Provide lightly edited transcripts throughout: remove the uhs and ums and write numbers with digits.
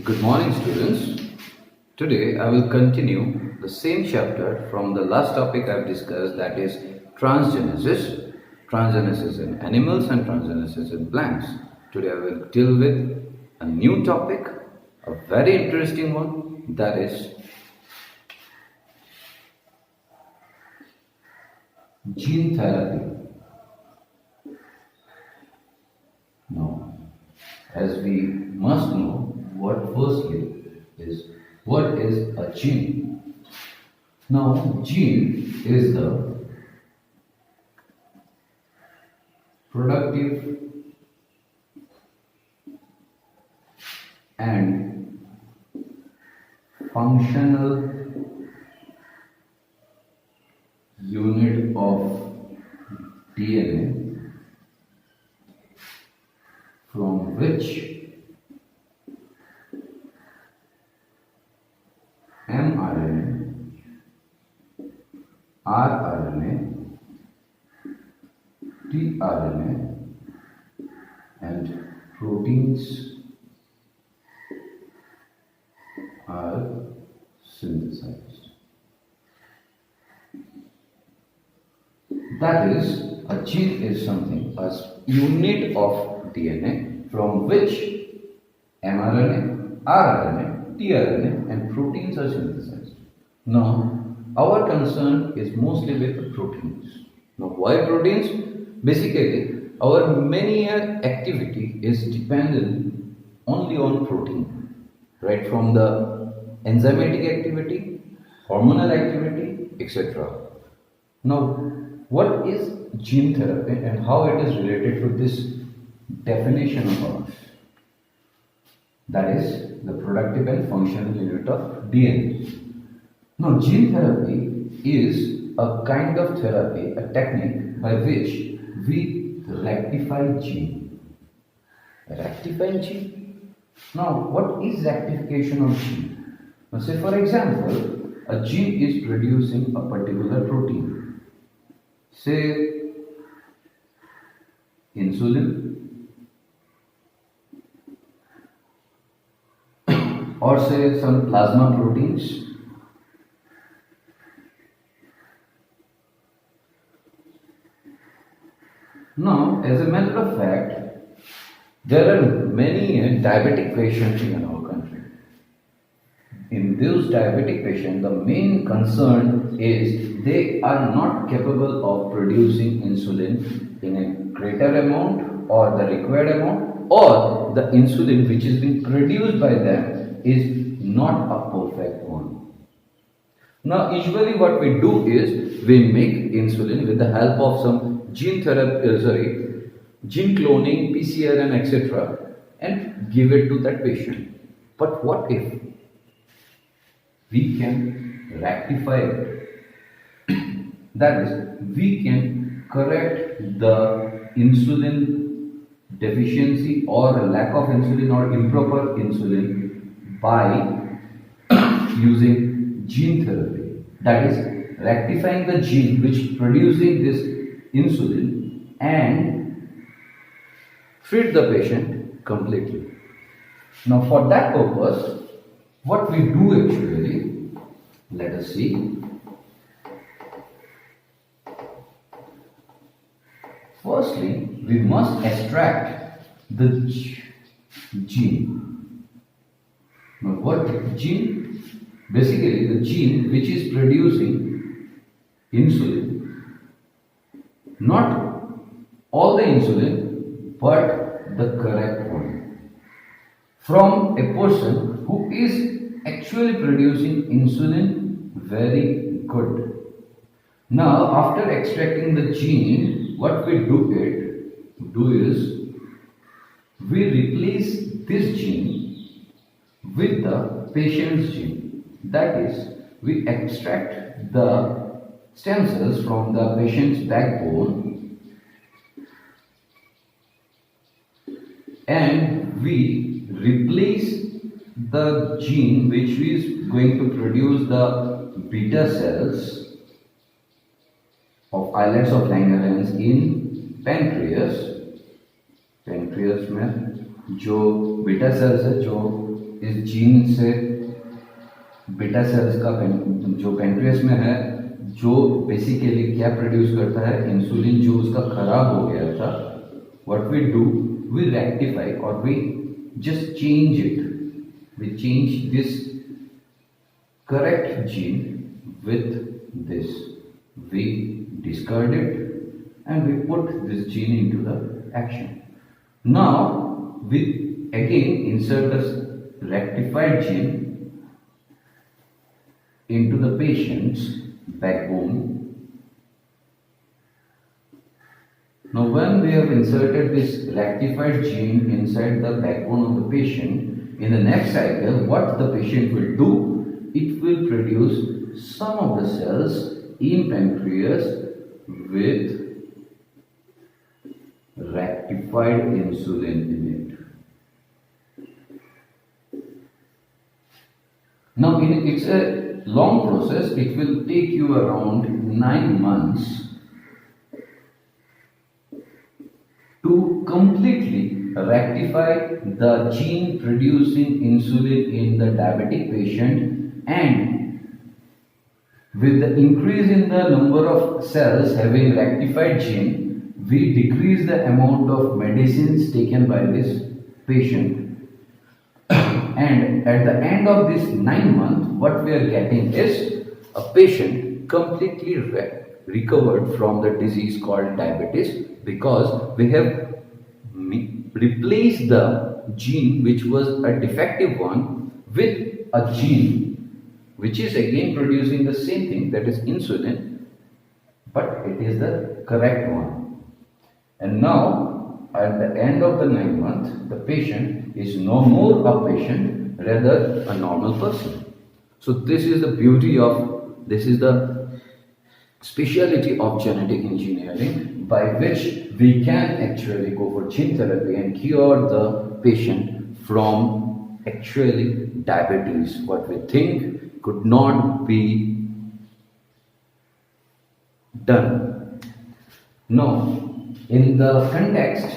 Good morning, students. Today I will continue the same chapter from the last topic I've discussed, that is transgenesis. Transgenesis in animals and transgenesis in plants. Today I will deal with a new topic, a very interesting one, that is gene therapy. Now, as we must know, what is a gene? Now, gene is the productive and functional unit of DNA from which mRNA, rRNA, tRNA and proteins are synthesized. That is, a gene is something, a unit of DNA from which mRNA, rRNA, tRNA and proteins are synthesized. Now, our concern is mostly with proteins. Now, why proteins? Basically, our many activity is dependent only on protein, right from the enzymatic activity, hormonal activity, etc. Now, what is gene therapy and how it is related to this definition of ours? That is the productive and functional unit of DNA. Now, gene therapy is a kind of therapy, a technique by which we rectify gene. Rectify gene? Now, what is rectification of gene? Now, say for example, a gene is producing a particular protein. Say insulin, or say some plasma proteins. Now, as a matter of fact, there are many diabetic patients in our country. In those diabetic patients, the main concern is they are not capable of producing insulin in a greater amount or the required amount, or the insulin which is being produced by them is not a perfect one. Now, usually what we do is we make insulin with the help of some gene therapy, gene cloning, PCR and etc. and give it to that patient. But what if we can rectify it? That is, we can correct the insulin deficiency or lack of insulin or improper insulin by using gene therapy. That is, rectifying the gene which producing this insulin and treat the patient completely. Now, for that purpose, what we do actually, let us see. Firstly, we must extract the gene. Now, what gene? Basically, the gene which is producing insulin. Not all the insulin, but the correct one. From a person who is actually producing insulin very good. Now, after extracting the gene, what we do is we replace this gene with the patient's gene. That is, we extract the stem cells from the patient's backbone and we replace the gene which is going to produce the beta cells of islets of Langerhans in pancreas में जो beta cells है जो इस gene से beta cells का जो pancreas में है, जो बेसिकली क्या प्रोड्यूस करता है, इंसुलिन जो उसका खराब हो गया था, what we do, we rectify और we just change it, we change this correct gene with this, we discard it and we put this gene into the action. Now we again insert the rectified gene into the patient's backbone. Now when we have inserted this rectified gene inside the backbone of the patient, in the next cycle what the patient will do, it will produce some of the cells in pancreas with rectified insulin in it. Now it's a long process. It will take you around 9 months to completely rectify the gene producing insulin in the diabetic patient, and with the increase in the number of cells having rectified gene, we decrease the amount of medicines taken by this patient. And at the end of this 9 months, what we are getting is a patient completely recovered from the disease called diabetes, because we have replaced the gene which was a defective one with a gene which is again producing the same thing, that is insulin, but it is the correct one. And now at the end of the 9 months, the patient is no more a patient, rather a normal person. So this is the beauty of, this is the speciality of genetic engineering, by which we can actually go for gene therapy and cure the patient from actually diabetes, what we think could not be done. Now, in the context,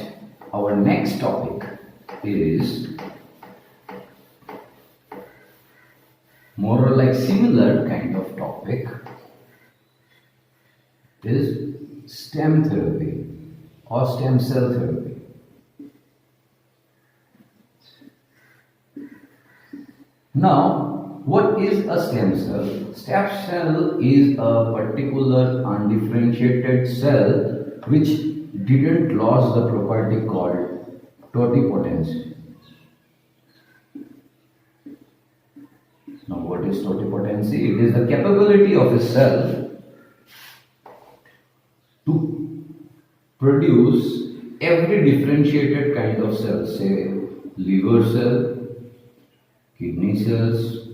our next topic is more or like similar kind of topic, is stem therapy or stem cell therapy. Now, what is a stem cell? Stem cell is a particular undifferentiated cell which didn't lose the property called totipotency. Now what is totipotency? It is the capability of a cell to produce every differentiated kind of cell, say liver cell, kidney cells,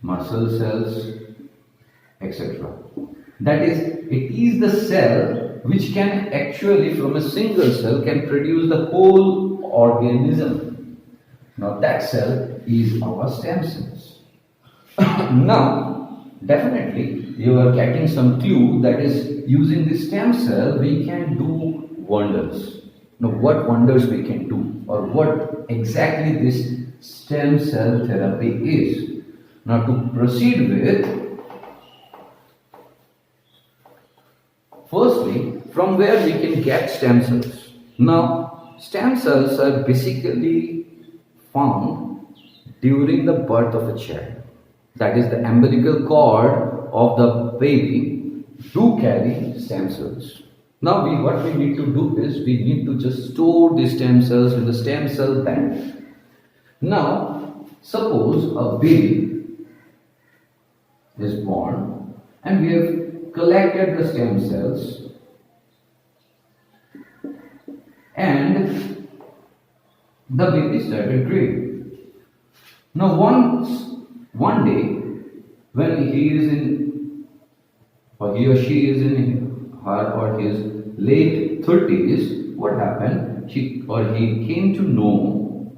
muscle cells, etc. That is, it is the cell which can actually from a single cell can produce the whole organism. Now that cell is our stem cells. Now definitely you are getting some clue, that is, using the stem cell we can do wonders. Now what wonders we can do, or what exactly this stem cell therapy is. Now to proceed with, firstly, from where we can get stem cells. Now stem cells are basically found during the birth of a child. That is, the umbilical cord of the baby do carry stem cells. Now what we need to do is we need to just store the stem cells in the stem cell bank. Now suppose a baby is born and we have collected the stem cells, and the baby started growing. Now one day when he is in, or he or she is in her or his late 30s, what happened? She or he came to know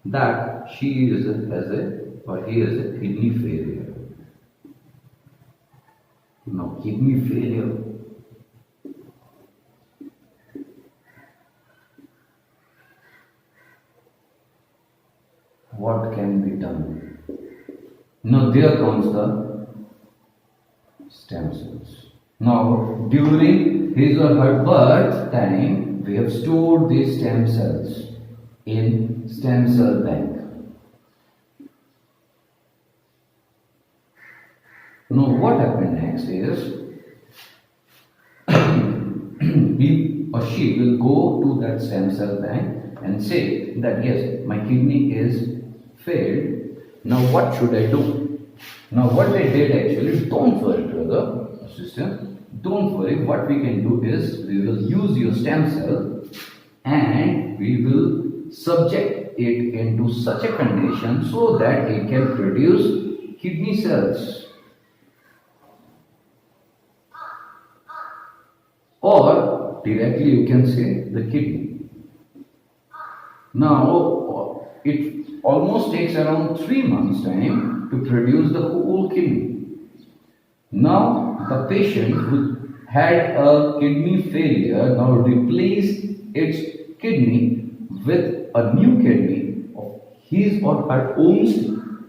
that she is he is a kidney failure. Now kidney failure. what can be done? Now there comes the stem cells. Now during his or her birth time, we have stored these stem cells in stem cell bank. Now what happened next is he or she will go to that stem cell bank and say that yes, my kidney is failed. Now what should I do? Now what they did actually, don't worry brother, sister, don't worry. What we can do is we will use your stem cell and we will subject it into such a condition so that it can produce kidney cells. Or directly you can say the kidney. Now it almost takes around 3 months time to produce the whole kidney. Now the patient who had a kidney failure now replaced its kidney with a new kidney of his or her own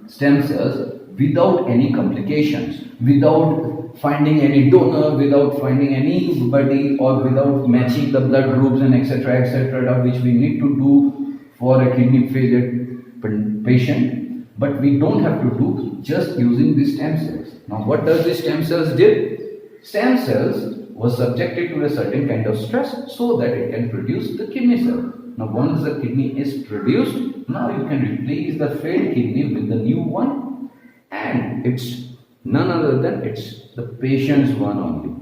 stem cells without any complications, without finding any donor, without finding anybody, or without matching the blood groups and etc., which we need to do for a kidney failure patient. But we don't have to do just using these stem cells. Now what does the stem cells do? Stem cells was subjected to a certain kind of stress so that it can produce the kidney cell. Now once the kidney is produced, now you can replace the failed kidney with the new one, and it's none other than it's the patient's one only.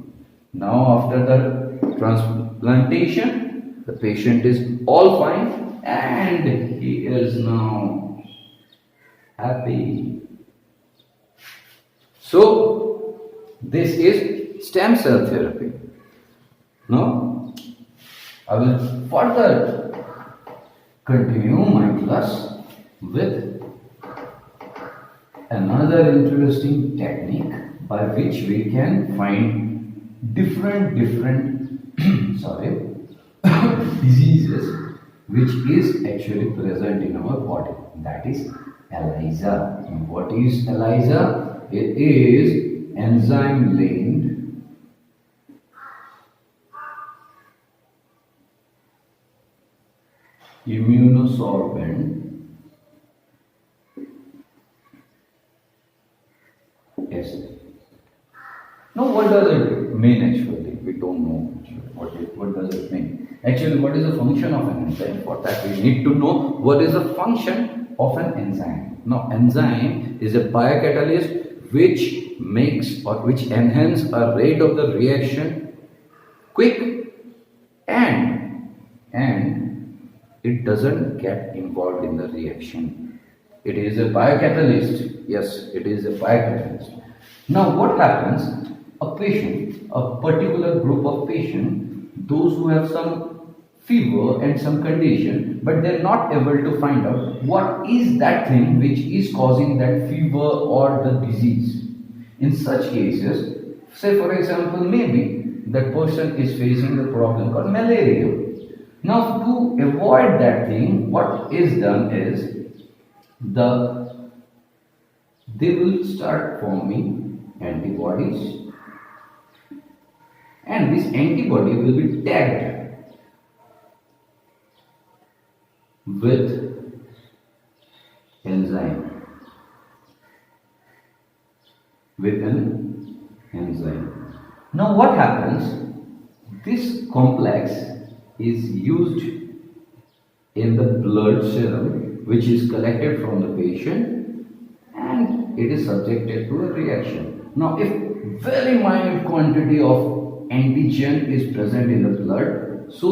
Now after the transplantation, the patient is all fine and he is now happy. So this is stem cell therapy. Now I will further continue my class with another interesting technique by which we can find different diseases which is actually present in our body. That is Elisa. And what is Elisa? It is enzyme linked immunosorbent acid. Now what does it mean actually? We don't know actually. What does it mean? Actually, what is the function of an enzyme? For that we need to know what is the function of an enzyme. Now enzyme is a biocatalyst which makes or which enhance a rate of the reaction quick and it doesn't get involved in the reaction. It is a biocatalyst. Yes, it is a biocatalyst. Now what happens? A patient, a particular group of patients, those who have some fever and some condition, but they're not able to find out what is that thing which is causing that fever or the disease. In such cases, say for example, maybe that person is facing the problem called malaria. Now to avoid that thing, what is done is they will start forming antibodies, and this antibody will be tagged with enzyme, Now what happens? This complex is used in the blood serum which is collected from the patient, and it is subjected to a reaction. Now if very minute quantity of antigen is present in the blood, so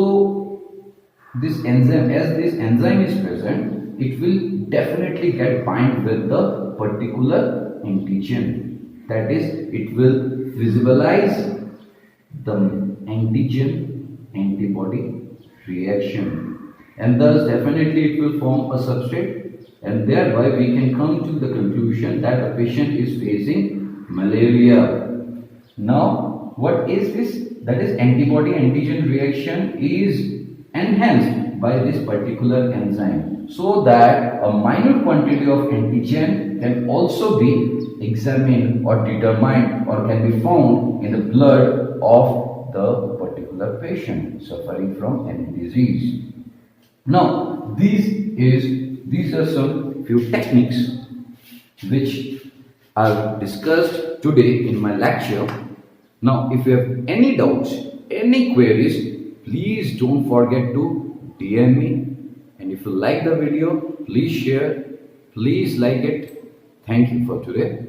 this enzyme, as this enzyme is present, it will definitely get bind with the particular antigen. That is, it will visualize the antigen antibody reaction, and thus definitely it will form a substrate, and thereby we can come to the conclusion that a patient is facing malaria. Now what is this? That is, antibody antigen reaction is enhanced by this particular enzyme, so that a minute quantity of antigen can also be examined or determined or can be found in the blood of the particular patient suffering from any disease. Now, these are some few techniques which I've discussed today in my lecture. Now, if you have any doubts, any queries, please don't forget to DM me. And if you like the video, please share, please like it. Thank you for today.